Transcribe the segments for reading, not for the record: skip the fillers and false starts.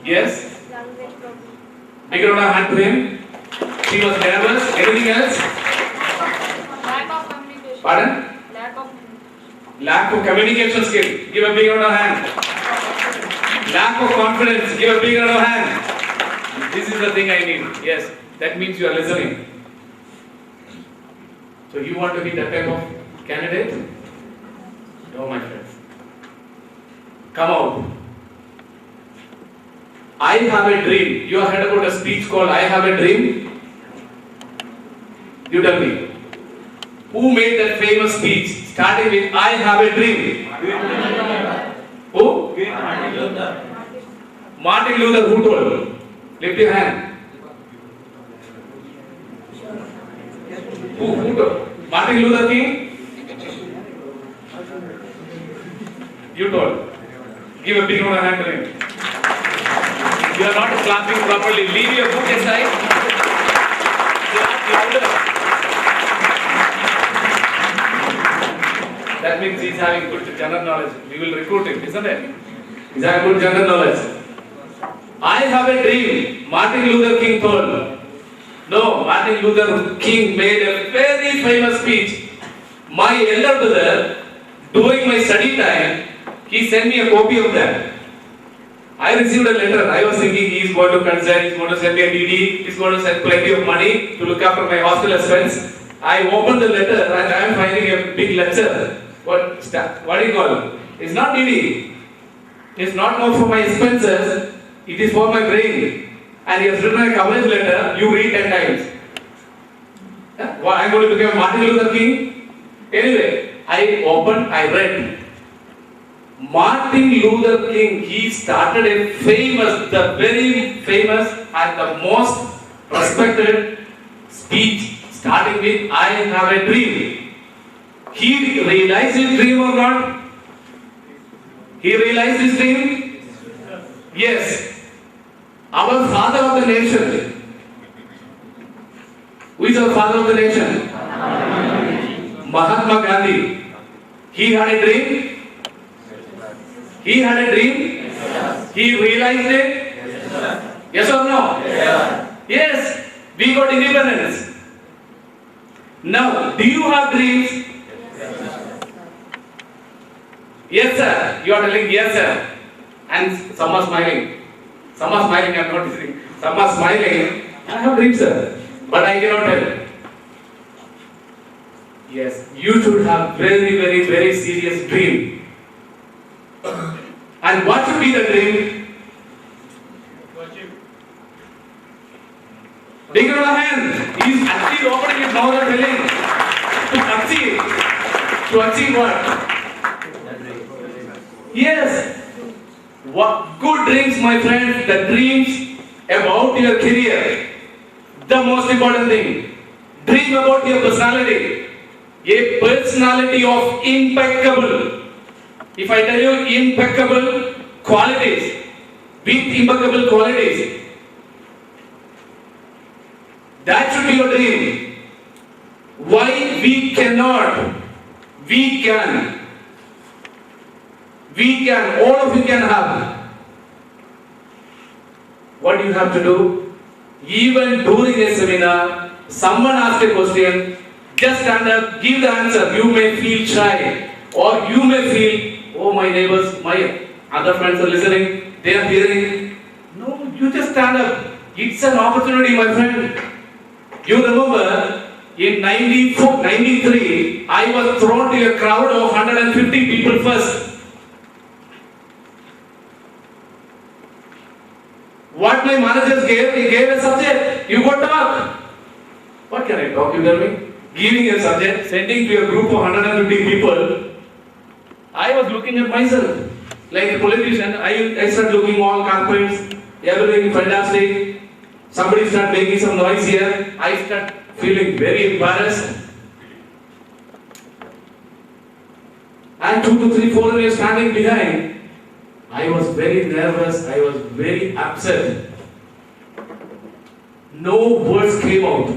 Yes? Big round of hand to him. She was nervous. Anything else? Lack of communication. Pardon? Lack of Lack of communication skill. Give a big round of hand. Lack of confidence. Give a big round of hand. This is the thing I need. Yes. That means you are listening. So you want to be that type of candidate? No, my friends. Come out. I have a dream. You have heard about a speech called I Have a Dream? You tell me. Who made that famous speech starting with I have a dream? Who? Martin Luther. Who told? Lift your hand. Who told? Martin Luther King? You told. Give a big round of hand to him. You are not clapping properly. Leave your book aside. Clap louder. That means he is having good general knowledge. We will recruit him, isn't it? He is having good general knowledge. I have a dream. Martin Luther King told. No, Martin Luther King made a very famous speech. My elder brother, during my study time, he sent me a copy of that. I received a letter. I was thinking he is going to consent, he is going to send me a DD, he is going to send plenty of money to look after my hostel expense. I opened the letter and I am finding a big lecture. What do you call it? It's not DD. It's not more for my expenses. It is for my brain. And he has written a coverage letter. You read 10 times. Well, I am going to become Martin Luther King. Anyway, I opened, I read. Martin Luther King, he started a famous, the very famous and the most respected speech starting with I have a dream. He realized his dream or not? He realized his dream? Yes. Our father of the nation. Who is our father of the nation? Mahatma Gandhi. He had a dream. He had a dream? Yes. He realized it? Yes, yes or no? Yes. Yes. We got independence. Now, do you have dreams? Yes, sir. You are telling yes, sir. And some are smiling. Some are smiling, I am not listening. Some are smiling. I have dreams, sir. But I cannot tell. Yes, you should have very serious dream. And what should be the dream? Big round of hand. He is actually opening his mouth and telling to achieve. To achieve what? Yes. What good dreams, my friends? The dreams about your career. The most important thing. Dream about your personality. A personality of impeccable. If I tell you impeccable qualities, with impeccable qualities, that should be your dream. Why we cannot? We can. We can. All of you can have. What do you have to do? Even during a seminar, someone asks a question, just stand up, give the answer. You may feel shy, or you may feel, oh, my neighbors, my other friends are listening, they are hearing. No, you just stand up. It's an opportunity, my friend. You remember, in 93, I was thrown to a crowd of 150 people first. What my managers gave, he gave a subject. You go talk. What can I talk, you tell me? Giving a subject, sending to a group of 150 people. I was looking at myself. Like a politician, I started looking all corporates, everything fantastic. Somebody started making some noise here. I started feeling very embarrassed. And 2 to 3, 4 years standing behind, I was very nervous, I was very upset. No words came out.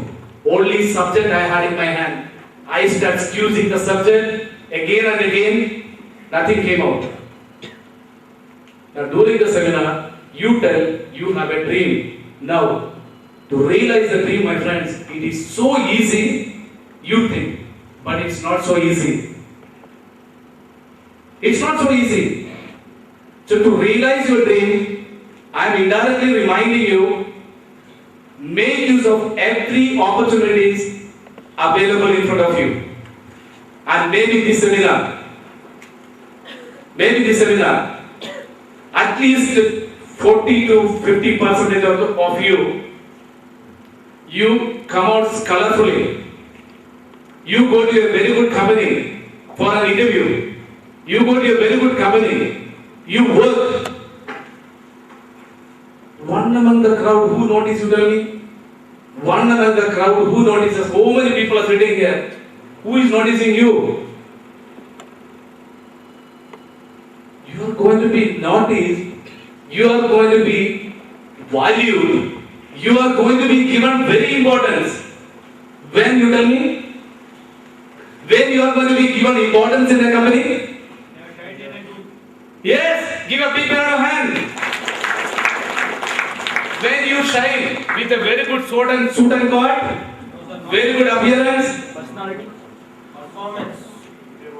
Only subject I had in my hand. I started excusing the subject again and again. Nothing came out. Now during the seminar, You tell you have a dream. Now, to realize the dream, my friends, it is so easy, you think, but it's not so easy. It's not so easy. So to realize your dream, I am indirectly reminding you, make use of every opportunities available in front of you. And maybe this seminar, at least 40 to 50% of you come out colorfully. You go to a very good company for an interview. You go to a very good company. You work. One among the crowd who notices, you tell me? One among the crowd who notices? So many people are sitting here. Who is noticing you? You are going to be noticed. You are going to be valued. You are going to be given very importance. When, you tell me? When you are going to be given importance in a company? Yes, give a big round of hand. When you shine with a very good suit and coat, very good appearance,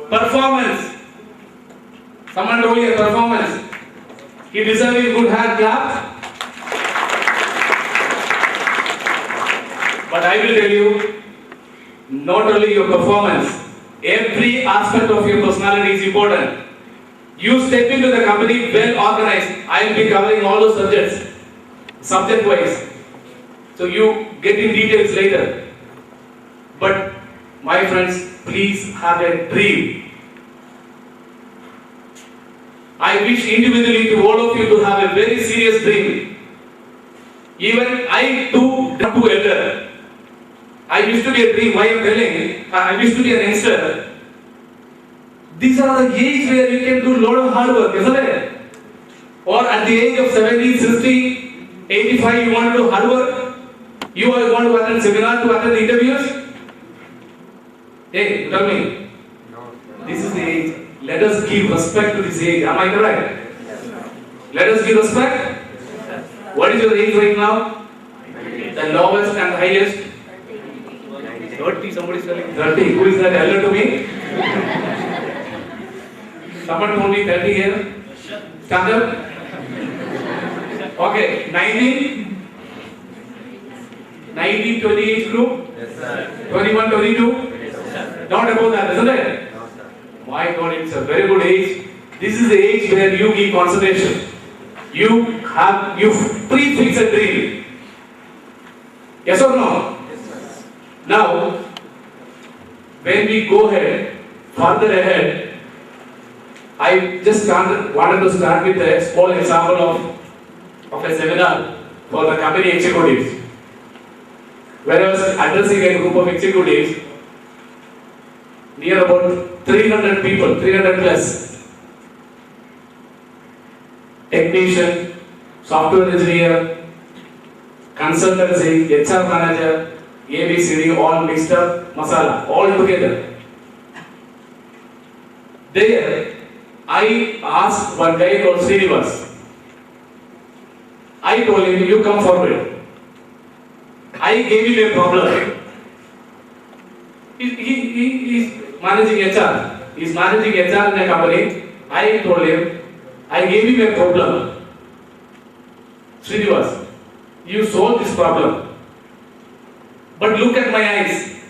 performance. Someone told you performance. He deserves a good hand clap. But I will tell you, not only your performance, every aspect of your personality is important. You step into the company well organized. I will be covering all those subjects, subject wise. So you get in details later. But my friends, please have a dream. I wish individually to all of you to have a very serious dream. Even I too, not too elder. I used to be a dream. Why I am telling? I used to be an youngster. These are the age where you can do a lot of hard work, isn't it? Or at the age of 70, 60, 85, you want to do hard work? You are going to attend seminar, to attend interviews? Hey, tell me. This is the age. Let us give respect to this age. Am I correct? Let us give respect. What is your age right now? The lowest and highest? 30, somebody is telling 30. Who is that elder to me? Someone told me 30 here. Stand up. Okay, 19? 19, 20 age group? Yes, sir. 21, 22? Yes, sir. Not about that, isn't it? No, sir. My God, it's a very good age. This is the age where you give concentration. You prefix a dream. Yes or no? Yes, sir. Now, when we go further ahead, I just wanted to start with a small example of a seminar for the company executives. Where I was addressing a group of executives, near about 300 people, 300 plus. Technician, software engineer, consultancy, HR manager, ABCD, all mixed up, masala, all together. There, I asked one guy called Srinivas. I told him, you come forward. I gave him a problem. He is managing HR. He is managing HR in a company. I told him, I gave him a problem. Srinivas, you solve this problem. But look at my eyes.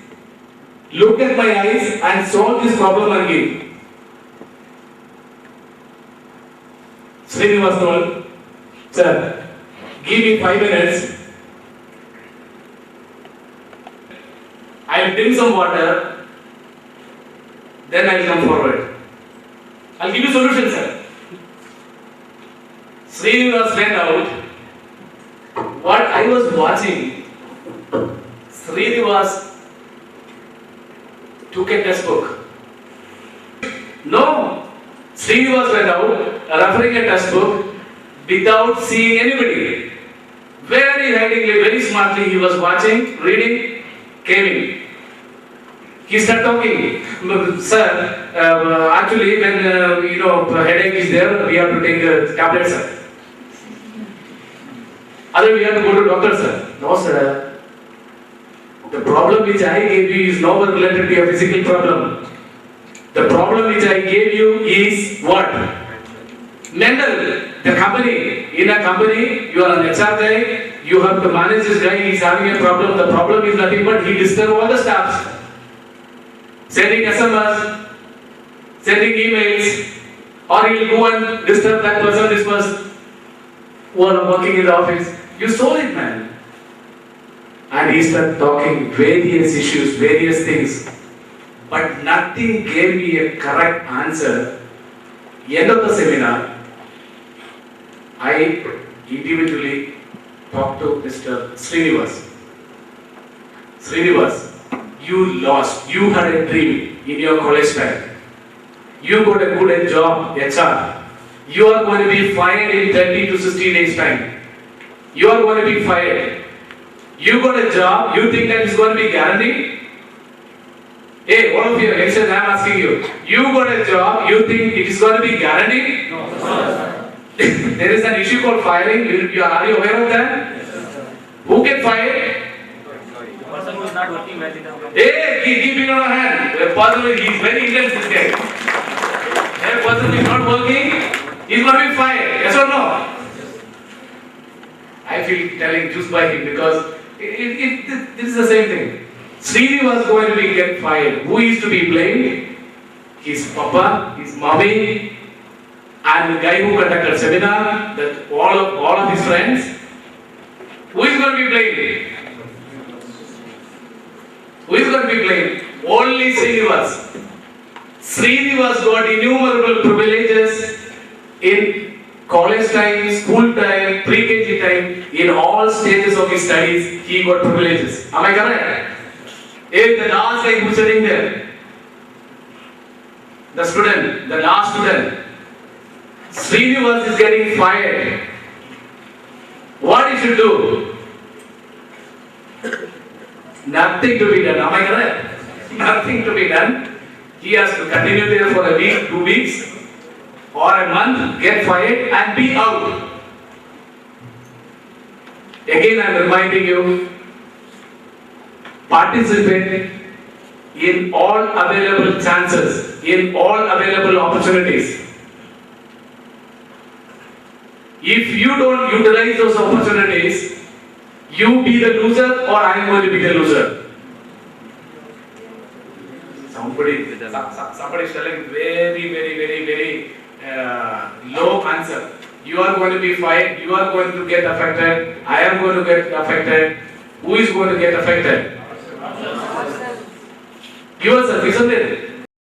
Look at my eyes and solve this problem again. Srinivas told, sir, give me 5 minutes. I'll drink some water. Then I'll come forward. I'll give you solution, sir. Srinivas went out. What I was watching, Srinivas took a textbook. No. Srinivas went out, referring a textbook without seeing anybody. Very hidingly, very smartly, he was watching, reading, came in. He started talking, sir, actually when headache is there, we have to take a tablet, sir. Otherwise, we have to go to doctor, sir. No, sir. The problem which I gave you is nowhere related to your physical problem. The problem which I gave you is what? Mental. The company. In a company, you are an HR guy, you have to manage this guy, he is having a problem. The problem is nothing but he disturbs all the staffs. Sending SMS, sending emails, or he will go and disturb that person, this person, who are working in the office. You saw it, man. And he started talking various issues, various things. But nothing gave me a correct answer. End of the seminar, I individually talked to Mr. Srinivas. Srinivas, you lost. You had a dream in your college time. You got a good job, HR. You are going to be fired in 30 to 60 days time. You are going to be fired. You got a job, you think that is going to be guaranteed? Hey, all of you, youngsters, I am asking you. You got a job, you think it is going to be guaranteed? No. There is an issue called firing. Are you aware of that? Yes, who can fire? The person who is not working well in the company. Hey, keep it on a hand. The person he is very intense, this guy. A person is not working, he is going to be fired. Yes or no? I feel telling just by him because this is the same thing. Srini was going to be get fired. Who is to be blamed? His papa, his mommy, and the guy who conducted seminar, that all of his friends. Who is going to be blamed? Who is going to be blamed? Only Srinivas. Srinivas got innumerable privileges in college time, school time, pre-KG time, in all stages of his studies, he got privileges. Am I correct? If the last guy who's sitting there, the student, the last student, Srinivas is getting fired. What he should do? Nothing to be done. Am I correct? Nothing to be done. He has to continue there for a week, 2 weeks, or a month, get fired and be out. Again, I am reminding you, participate in all available chances, in all available opportunities. If you don't utilize those opportunities, you be the loser or I am going to be the loser. Somebody is telling very low answer. You are going to be fired, you are going to get affected, I am going to get affected. Who is going to get affected? Yourself, isn't it?